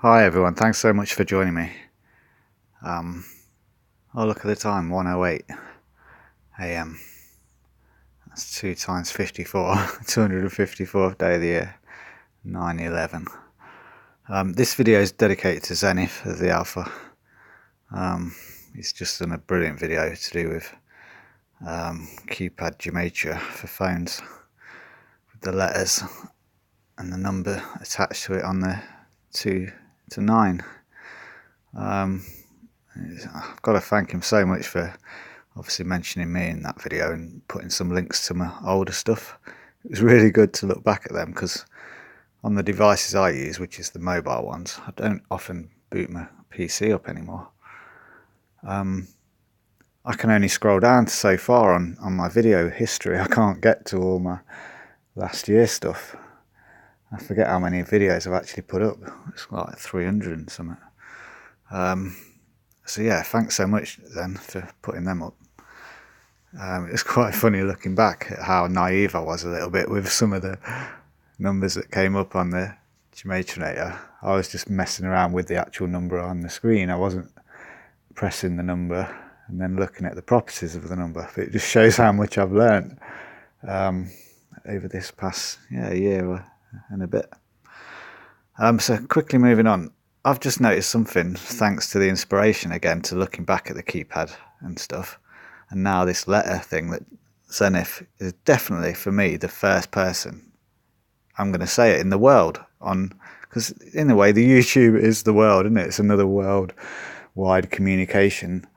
Hi everyone, thanks so much for joining me. Oh, look at the time, 1:08 AM. That's 2 times 54, 254th day of the year, 9/11. This video is dedicated to Zenith as the alpha. It's just done a brilliant video to do with keypad gematria for phones, with the letters and the number attached to it on the 2 to 9. I've got to thank him so much for obviously mentioning me in that video and putting some links to my older stuff. It was really good to look back at them, because on the devices I use, which is the mobile ones, I don't often boot my PC up anymore. I can only scroll down to so far on my video history. I can't get to all my last year stuff. I forget how many videos I've actually put up. It's like 300 and something. So yeah, thanks so much then for putting them up. It's quite funny looking back at how naive I was a little bit with some of the numbers that came up on the gematria. I was just messing around with the actual number on the screen. I wasn't pressing the number and then looking at the properties of the number. But it just shows how much I've learned over this past year and a bit. So quickly moving on, I've just noticed something thanks to the inspiration again to looking back at the keypad and stuff. And now this letter thing, that Zenith is definitely, for me, the first person, I'm going to say it, in the world on, because in a way the YouTube is the world, isn't it? It's another worldwide communication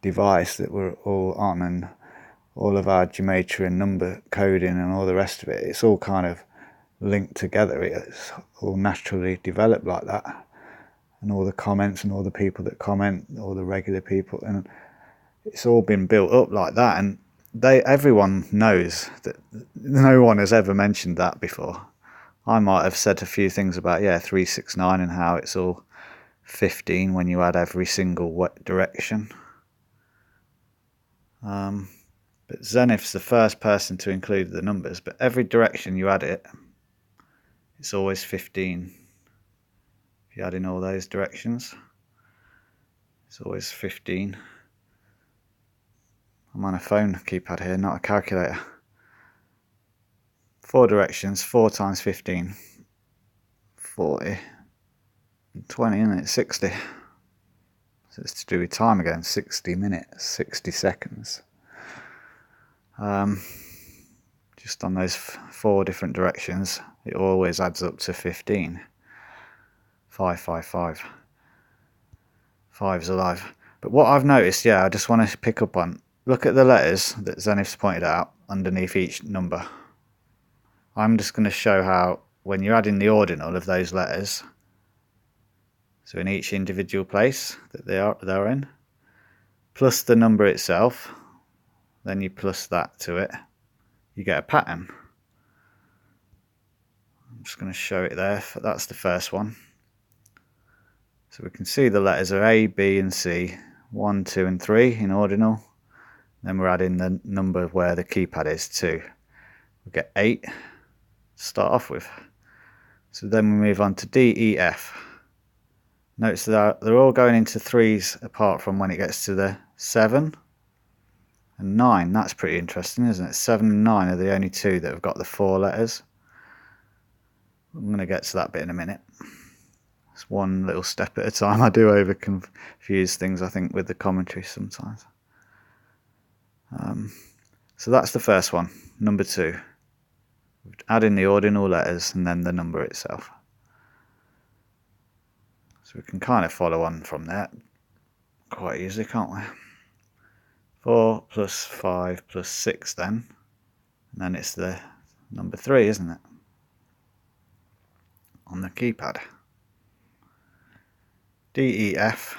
device that we're all on, and all of our gematria and number coding and all the rest of it, it's all kind of linked together. It's all naturally developed like that, and all the comments and all the people that comment, all the regular people, and it's all been built up like that. And everyone knows that. No one has ever mentioned that before. I might have said a few things about 369 and how it's all 15 when you add every single direction. But Zenith's the first person to include the numbers, but every direction you add it, it's always 15. If you add in all those directions, it's always 15. I'm on a phone keypad here, not a calculator. 4 directions, 4 times 15, 40, 20, isn't it? 60. So it's to do with time again, 60 minutes, 60 seconds. Just on those 4 different directions, it always adds up to 15. 555. 5's alive. But what I've noticed, I just want to pick up on, look at the letters that Zenith's pointed out underneath each number. I'm just going to show how, when you're adding the ordinal of those letters, so in each individual place that they're in, plus the number itself, then you plus that to it, you get a pattern. I'm just going to show it there. That's the first one. So we can see the letters are A, B and C, 1, 2 and 3 in ordinal. Then we're adding the number where the keypad is, 2. We get 8 to start off with. So then we move on to D, E, F. Notice that they're all going into 3s apart from when it gets to the 7 and 9. That's pretty interesting, isn't it? 7 and 9 are the only 2 that have got the 4 letters. I'm going to get to that bit in a minute. It's one little step at a time. I do over confuse things, I think, with the commentary sometimes. So that's the first one, number 2. Add in the ordinal letters and then the number itself. So we can kind of follow on from there quite easily, can't we? 4 plus 5 plus 6 then. And then it's the number 3, isn't it? On the keypad. D, E, F.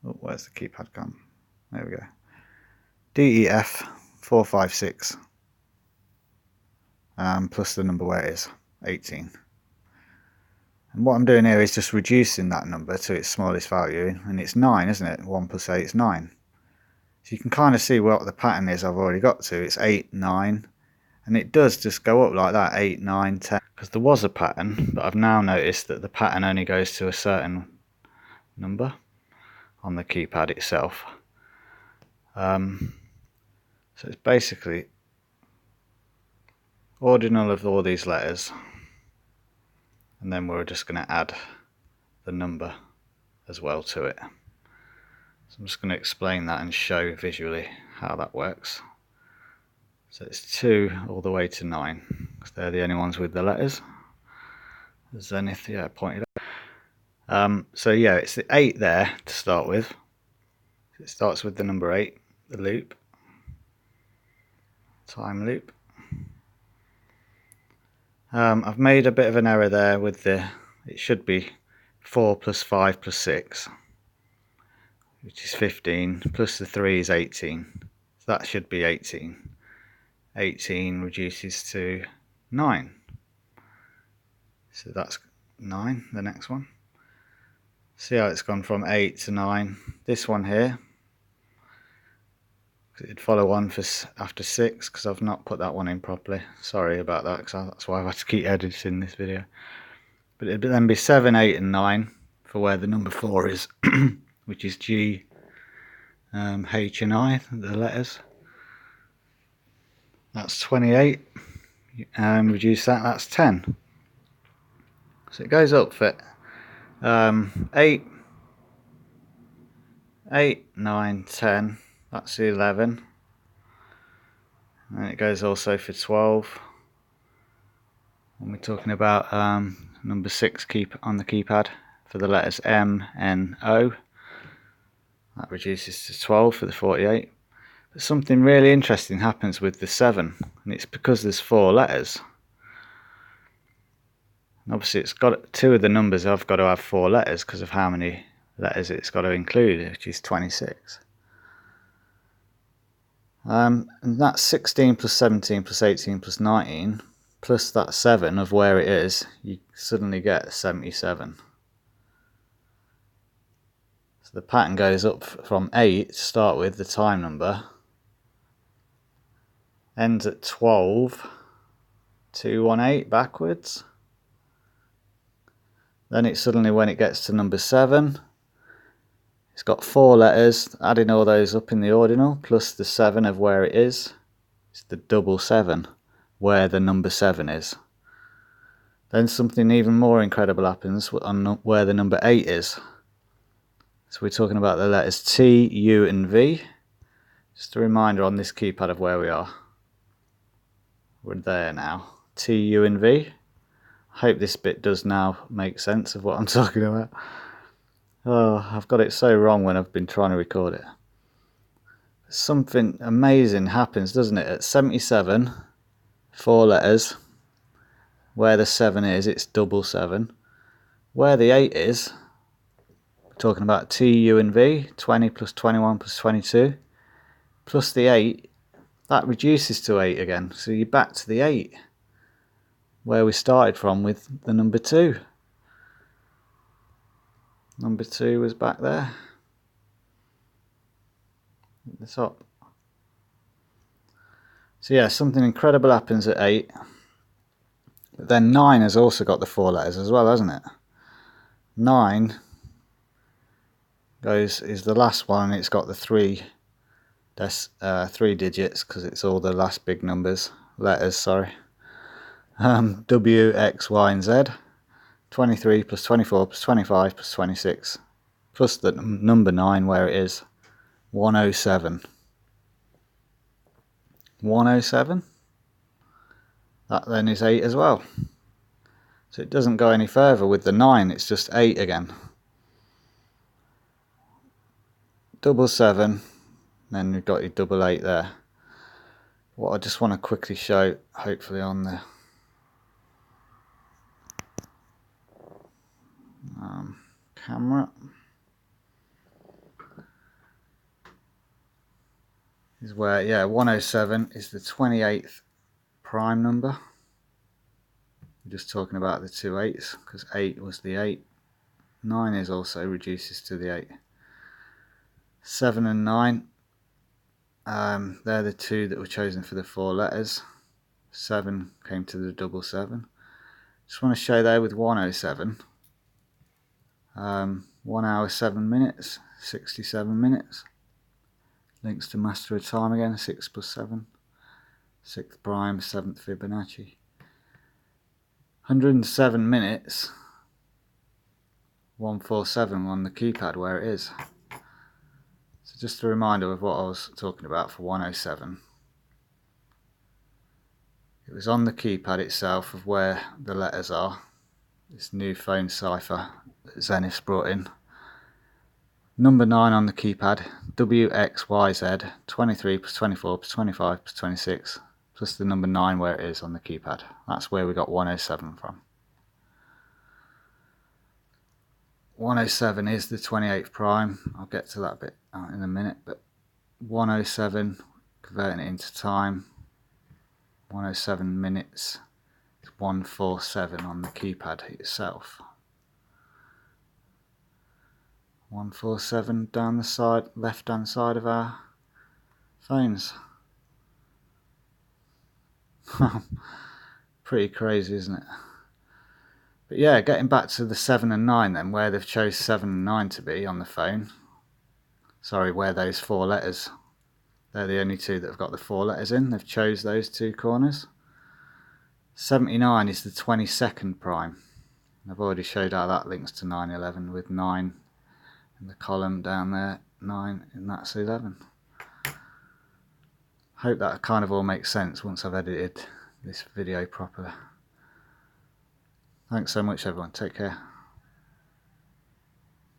Oh, where's the keypad gone? There we go. D, E, F, 4, 5, 6. Plus the number where it is, 18. And what I'm doing here is just reducing that number to its smallest value, and it's 9, isn't it? 1 plus 8 is 9. So you can kind of see what the pattern is I've already got to. It's 8, 9, And it does just go up like that, 8, 9, 10. Because there was a pattern, but I've now noticed that the pattern only goes to a certain number on the keypad itself. So it's basically ordinal of all these letters, and then we're just going to add the number as well to it. So I'm just going to explain that and show visually how that works. So it's 2 all the way to 9, because they're the only ones with the letters. The Zenith, yeah, pointed out. So yeah, it's the 8 there to start with. It starts with the number 8, the loop, time loop. I've made a bit of an error there with it should be 4 plus 5 plus 6, which is 15, plus the 3 is 18. So that should be 18. 18 reduces to 9. So that's 9, the next one. See how it's gone from 8 to 9. This one here, it'd follow on for after 6, because I've not put that one in properly. Sorry about that, because that's why I've had to keep editing this video. But it'd then be 7, 8 and 9 for where the number 4 is, which is G, H and I, the letters. That's 28. Reduce that, that's 10. So it goes up for 8, 9, 10. That's 11. And it goes also for 12. And we're talking about number 6 on the keypad for the letters M, N, O. That reduces to 12 for the 48. But something really interesting happens with the 7, and it's because there's 4 letters. And obviously it's got 2 of the numbers have got to have 4 letters because of how many letters it's got to include, which is 26. And that's 16 plus 17 plus 18 plus 19 plus that 7 of where it is, you suddenly get 77. So the pattern goes up from 8 to start with, the time number, ends at 12, 218 backwards. Then it suddenly, when it gets to number 7, it's got 4 letters, adding all those up in the ordinal, plus the 7 of where it is. It's the double 7, where the number 7 is. Then something even more incredible happens on where the number 8 is. So we're talking about the letters T, U and V. Just a reminder on this keypad of where we are. We're there now. T, U and V. I hope this bit does now make sense of what I'm talking about. Oh, I've got it so wrong when I've been trying to record it. Something amazing happens, doesn't it? At 77, 4 letters. Where the 7 is, it's double 7. Where the 8 is, we're talking about T, U and V, 20 plus 21 plus 22. Plus the 8, that reduces to 8 again. So you're back to the 8, where we started from with the number 2. Number 2 was back there at the top. So yeah, something incredible happens at 8. But then 9 has also got the 4 letters as well, hasn't it? 9 is the last one, and it's got the 3 digits, because it's all the last big letters, sorry. W, X, Y and Z. 23 plus 24 plus 25 plus 26 plus the number 9 where it is, 107. 107. That then is 8 as well. So it doesn't go any further with the 9, it's just 8 again. Double 7, then you've got your double 8 there. What I just want to quickly show, hopefully on the camera, is where, yeah, 107 is the 28th prime number. We're just talking about the 2 8s, because 8 was the 8. 9 is also reduces to the 8. 7 and 9, they're the 2 that were chosen for the 4 letters. 7 came to the 777. Just want to show there with 107. 1 hour 7 minutes, 67 minutes. Links to Master of Time again, 6 plus 7. 6th prime, 7th Fibonacci. 107 minutes. 147 on the keypad where it is. So just a reminder of what I was talking about for 107. It was on the keypad itself of where the letters are. This new phone cipher that Zenith's brought in. Number 9 on the keypad, WXYZ, 23 plus 24 plus 25 plus 26, plus the number 9 where it is on the keypad. That's where we got 107 from. 107 is the 28th prime. I'll get to that bit in a minute, but 107, converting it into time, 107 minutes, is 147 on the keypad itself. 147 down the side, left hand side of our phones. Pretty crazy, isn't it? But yeah, getting back to the 7 and 9 then, where they've chose 7 and 9 to be on the phone. Sorry, where those 4 letters. They're the only 2 that have got the 4 letters in. They've chose those 2 corners. 79 is the 22nd prime. I've already showed how that links to 911 with 9 in the column down there, 9 and that's 11. Hope that kind of all makes sense once I've edited this video properly. Thanks so much everyone, take care.